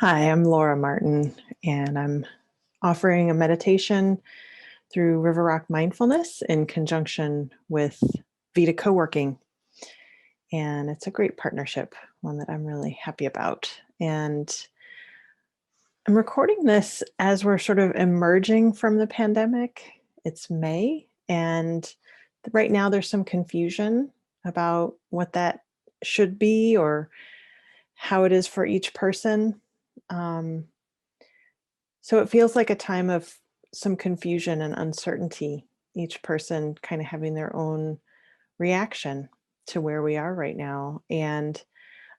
Hi, I'm Laura Martin, and I'm offering a meditation through River Rock Mindfulness in conjunction with VIDA Coworking. And it's a great partnership, one that I'm really happy about. And I'm recording this as we're sort of emerging from the pandemic. It's May, and right now there's some confusion about what that should be or how it is for each person. Um, So it feels like a time of some confusion and uncertainty, each person kind of having their own reaction to where we are right now. And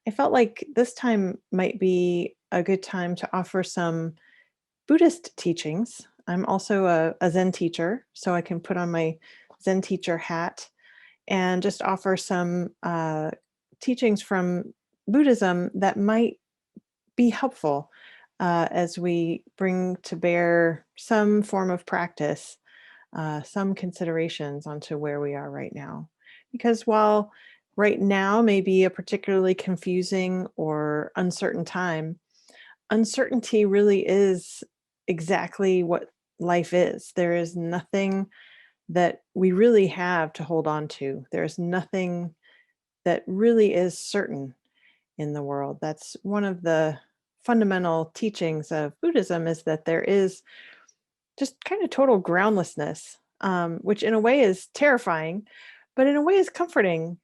I felt like this time might be a good time to offer some Buddhist teachings. I'm also a Zen teacher, so I can put on my Zen teacher hat and just offer some teachings from Buddhism that might be helpful as we bring to bear some form of practice, some considerations onto where we are right now. Because while right now may be a particularly confusing or uncertain time, uncertainty really is exactly what life is. There is nothing that we really have to hold on to. There's nothing that really is certain in the world. That's one of the fundamental teachings of Buddhism, is that there is just kind of total groundlessness, which in a way is terrifying, but in a way is comforting.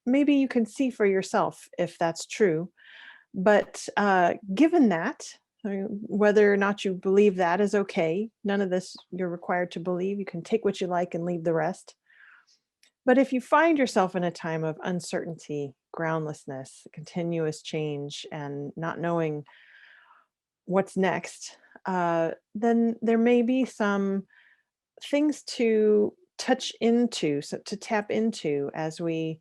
Maybe you can see for yourself if that's true. But given that, I mean, whether or not you believe that is okay, none of this you're required to believe. You can take what you like and leave the rest. But if you find yourself in a time of uncertainty, groundlessness, continuous change, and not knowing what's next, then there may be some things to touch into, so to tap into as we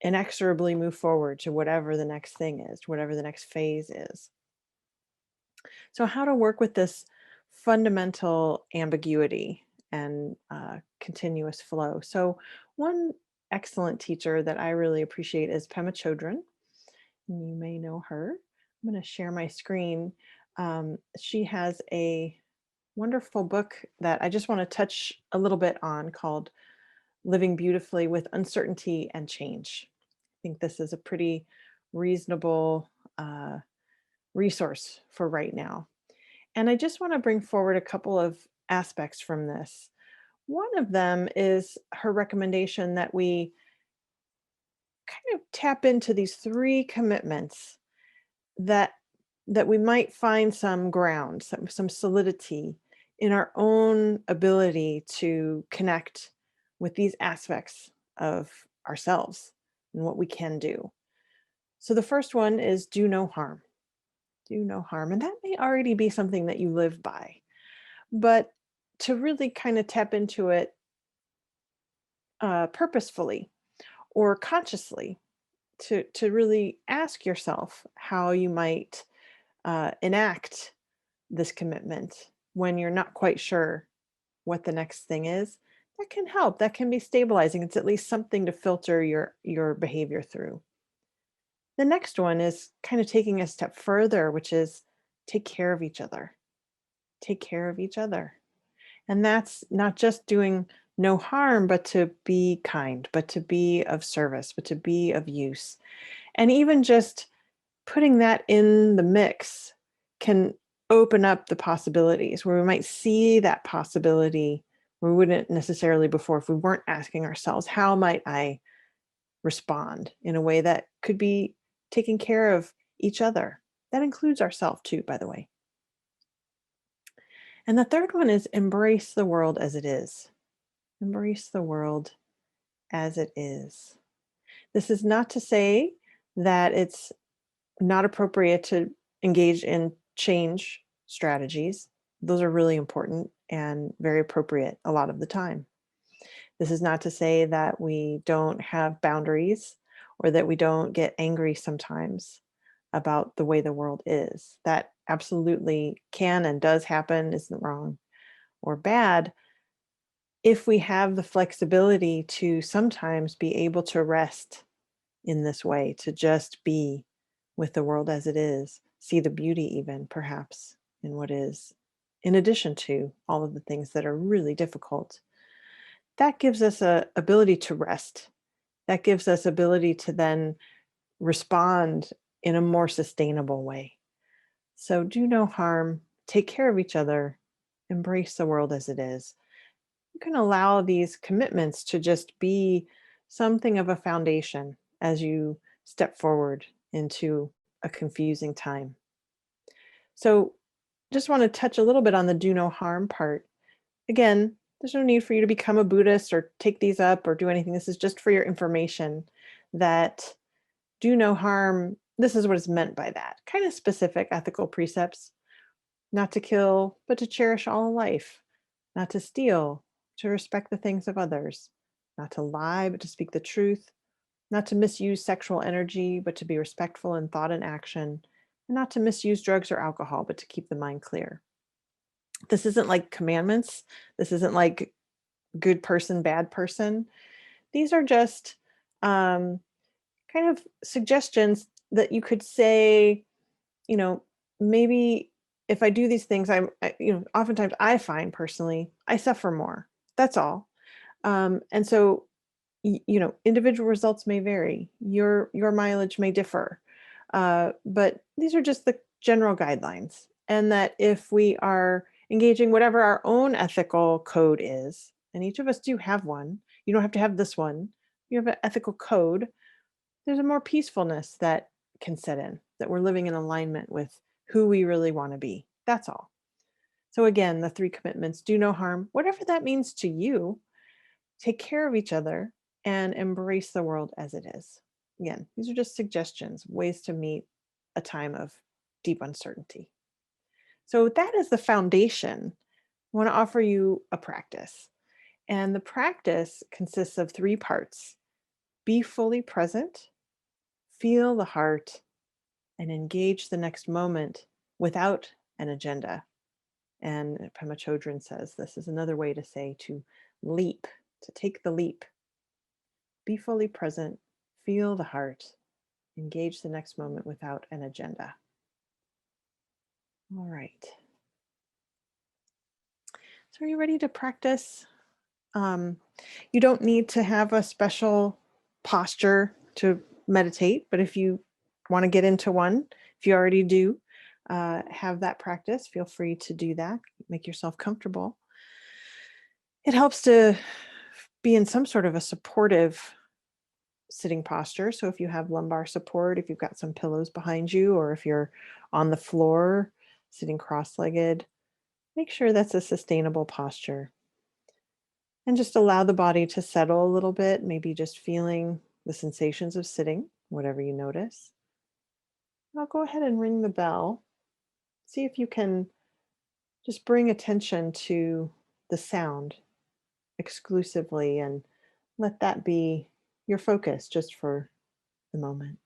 inexorably move forward to whatever the next thing is, whatever the next phase is. So, how to work with this fundamental ambiguity and continuous flow. So, one excellent teacher that I really appreciate is Pema Chodron. You may know her. I'm going to share my screen. She has a wonderful book that I just want to touch a little bit on called Living Beautifully with Uncertainty and Change. I think this is a pretty reasonable resource for right now. And I just want to bring forward a couple of aspects from this. One of them is her recommendation that we kind of tap into these three commitments that we might find some ground, some solidity in our own ability to connect with these aspects of ourselves and what we can do. So the first one is do no harm. Do no harm. And that may already be something that you live by. But to really kind of tap into it purposefully or consciously, to really ask yourself how you might enact this commitment when you're not quite sure what the next thing is, that can help. That can be stabilizing. It's at least something to filter your behavior through. The next one is kind of taking a step further, which is take care of each other. Take care of each other. And that's not just doing no harm, but to be kind, but to be of service, but to be of use. And even just putting that in the mix can open up the possibilities where we might see that possibility we wouldn't necessarily before if we weren't asking ourselves, how might I respond in a way that could be taking care of each other? That includes ourselves too, by the way. And the third one is embrace the world as it is. Embrace the world as it is. This is not to say that it's not appropriate to engage in change strategies. Those are really important and very appropriate a lot of the time. This is not to say that we don't have boundaries or that we don't get angry sometimes about the way the world is. That absolutely can and does happen, isn't wrong or bad, if we have the flexibility to sometimes be able to rest in this way, to just be with the world as it is, see the beauty even perhaps in what is, in addition to all of the things that are really difficult. That gives us a ability to rest. That gives us ability to then respond in a more sustainable way. So do no harm, take care of each other, embrace the world as it is. You can allow these commitments to just be something of a foundation as you step forward into a confusing time. So just want to touch a little bit on the do no harm part. Again, there's no need for you to become a Buddhist or take these up or do anything. This is just for your information that do no harm. This is what is meant by that. Kind of specific ethical precepts: not to kill, but to cherish all life, not to steal, to respect the things of others, not to lie, but to speak the truth, not to misuse sexual energy, but to be respectful in thought and action, and not to misuse drugs or alcohol, but to keep the mind clear. This isn't like commandments. This isn't like good person, bad person. These are just um, kind of suggestions that you could say, you know, maybe if I do these things, oftentimes I find personally, I suffer more. That's all. And so, individual results may vary. Your mileage may differ, but these are just the general guidelines. And that if we are engaging whatever our own ethical code is, and each of us do have one, you don't have to have this one. You have an ethical code. There's a more peacefulness that can set in, that we're living in alignment with who we really want to be. That's all. So again, the 3 commitments: do no harm, whatever that means to you, take care of each other, and embrace the world as it is. Again, these are just suggestions, ways to meet a time of deep uncertainty. So that is the foundation. I want to offer you a practice. And the practice consists of 3 parts: be fully present, feel the heart, and engage the next moment without an agenda. And Pema Chodron says this is another way to say to leap, to take the leap. Be fully present, feel the heart, engage the next moment without an agenda. All right. So are you ready to practice? You don't need to have a special posture to meditate, but if you want to get into one, if you already do have that practice, feel free to do that. Make yourself comfortable. It helps to be in some sort of a supportive sitting posture. So if you have lumbar support, if you've got some pillows behind you, or if you're on the floor sitting cross-legged, make sure that's a sustainable posture. And just allow the body to settle a little bit, maybe just feeling the sensations of sitting, whatever you notice. I'll go ahead and ring the bell. See if you can just bring attention to the sound exclusively and let that be your focus just for the moment.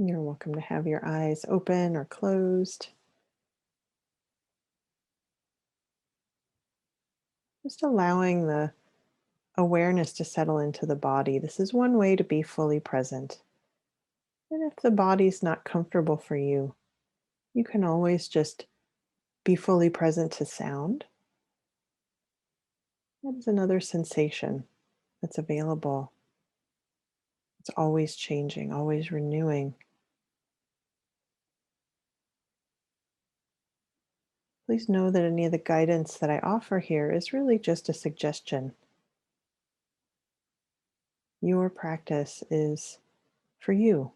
You're welcome to have your eyes open or closed. Just allowing the awareness to settle into the body. This is one way to be fully present. And if the body's not comfortable for you, you can always just be fully present to sound. That is another sensation that's available. It's always changing, always renewing. Please know that any of the guidance that I offer here is really just a suggestion. Your practice is for you.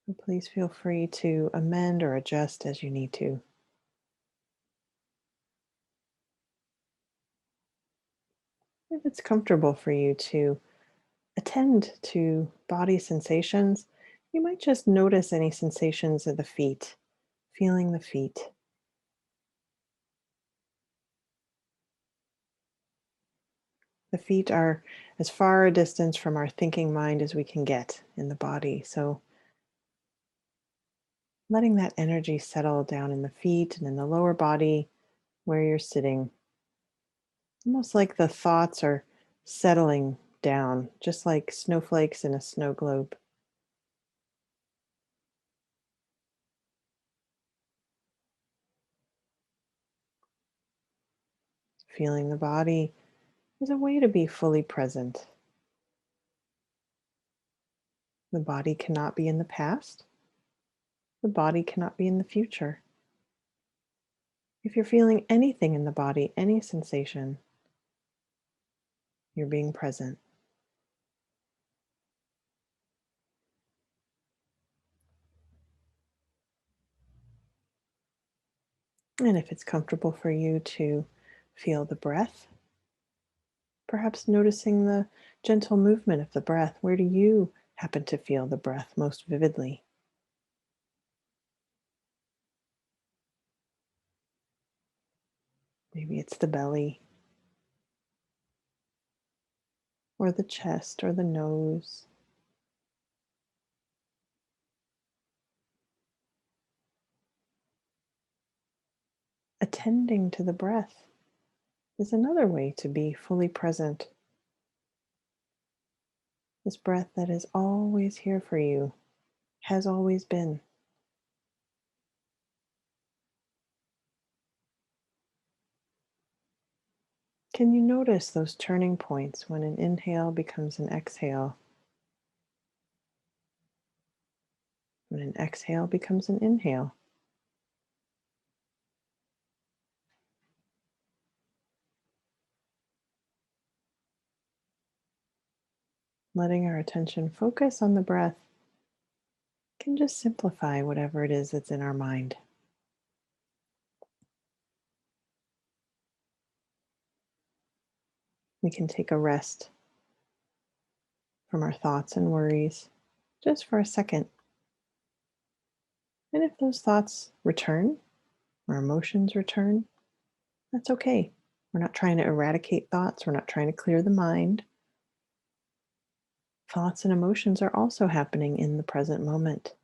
And please feel free to amend or adjust as you need to. If it's comfortable for you to attend to body sensations, you might just notice any sensations of the feet, feeling the feet. The feet are as far a distance from our thinking mind as we can get in the body. So letting that energy settle down in the feet and in the lower body where you're sitting, almost like the thoughts are settling down, just like snowflakes in a snow globe. Feeling the body is a way to be fully present. The body cannot be in the past. The body cannot be in the future. If you're feeling anything in the body, any sensation, you're being present. And if it's comfortable for you to feel the breath, perhaps noticing the gentle movement of the breath, where do you happen to feel the breath most vividly? Maybe it's the belly, or the chest, or the nose. Attending to the breath is another way to be fully present. This breath that is always here for you, has always been. Can you notice those turning points when an inhale becomes an exhale, when an exhale becomes an inhale? Letting our attention focus on the breath can just simplify whatever it is that's in our mind. We can take a rest from our thoughts and worries just for a second. And if those thoughts return or emotions return, that's okay. We're not trying to eradicate thoughts, we're not trying to clear the mind. Thoughts and emotions are also happening in the present moment.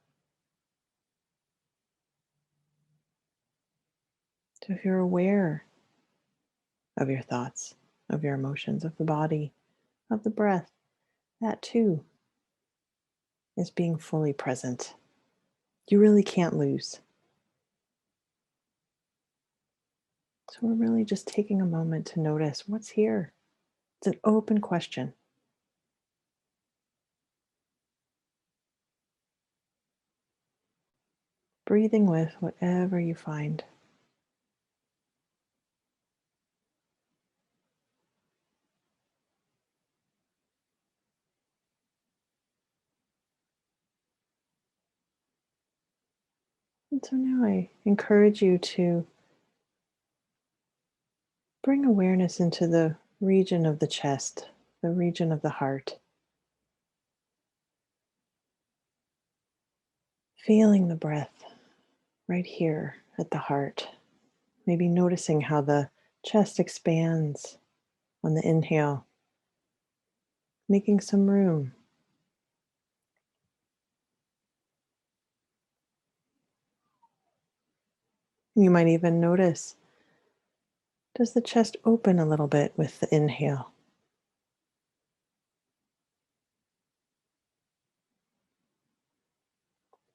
So if you're aware of your thoughts, of your emotions, of the body, of the breath, that too is being fully present. You really can't lose. So we're really just taking a moment to notice what's here. It's an open question. Breathing with whatever you find. And so now I encourage you to bring awareness into the region of the chest, the region of the heart. Feeling the breath right here at the heart. Maybe noticing how the chest expands on the inhale, making some room. You might even notice, does the chest open a little bit with the inhale?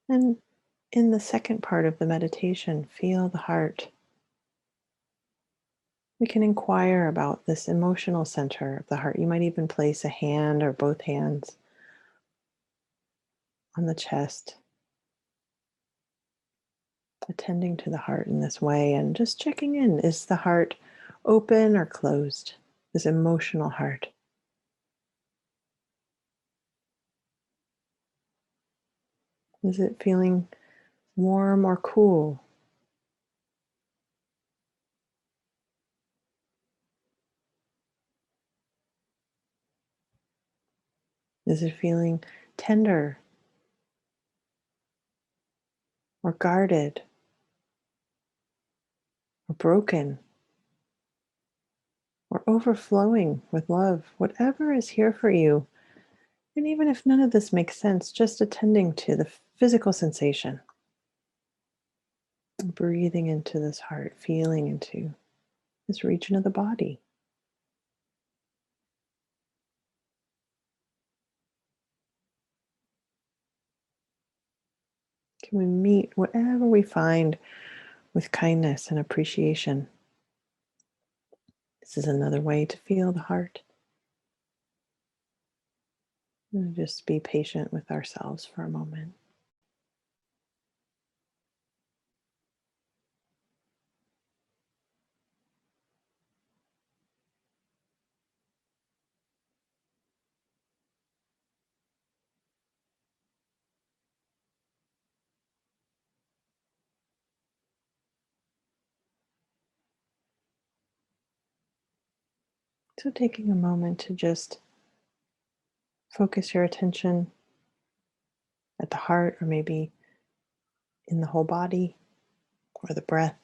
And in the second part of the meditation, feel the heart. We can inquire about this emotional center of the heart. You might even place a hand or both hands on the chest, attending to the heart in this way and just checking in. Is the heart open or closed? This emotional heart. Is it feeling warm or cool? Is it feeling tender or guarded or broken or or overflowing with love, whatever is here for you. And even if none of this makes sense, just attending to the physical sensation, breathing into this heart, feeling into this region of the body. Can we meet whatever we find with kindness and appreciation? This is another way to feel the heart. And just be patient with ourselves for a moment. So, taking a moment to just focus your attention at the heart, or maybe in the whole body, or the breath.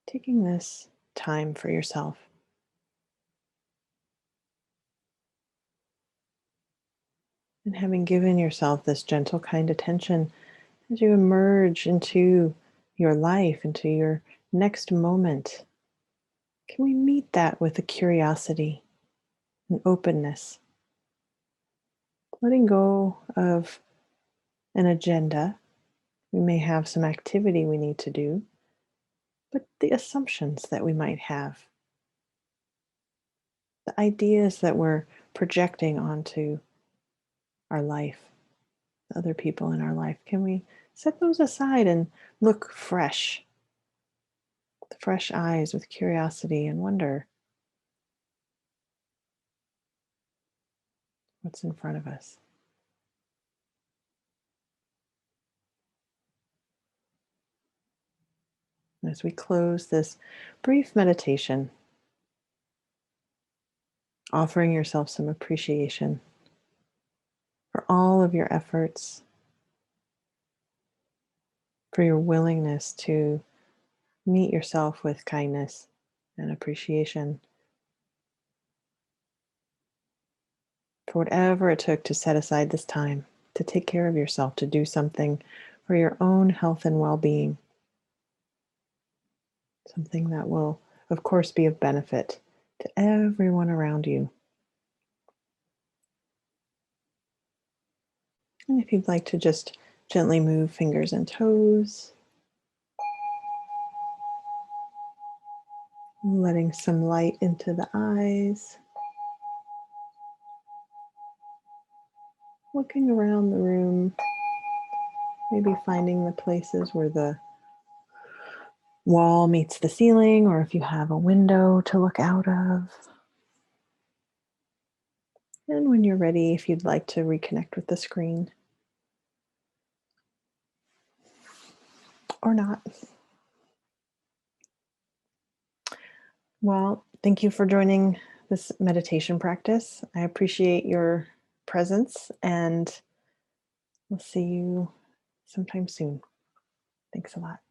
Taking this time for yourself. And having given yourself this gentle, kind attention as you emerge into your life, into your next moment, can we meet that with a curiosity and openness? Letting go of an agenda. We may have some activity we need to do, but the assumptions that we might have, the ideas that we're projecting onto our life, the other people in our life, can we set those aside and look fresh, with fresh eyes, with curiosity and wonder what's in front of us? As we close this brief meditation, offering yourself some appreciation for all of your efforts, for your willingness to meet yourself with kindness and appreciation, for whatever it took to set aside this time to take care of yourself, to do something for your own health and well-being, something that will, of course, be of benefit to everyone around you. And if you'd like to just gently move fingers and toes, letting some light into the eyes, looking around the room, maybe finding the places where the wall meets the ceiling, or if you have a window to look out of. And when you're ready, if you'd like to reconnect with the screen or not. Well, thank you for joining this meditation practice. I appreciate your presence, and we'll see you sometime soon. Thanks a lot.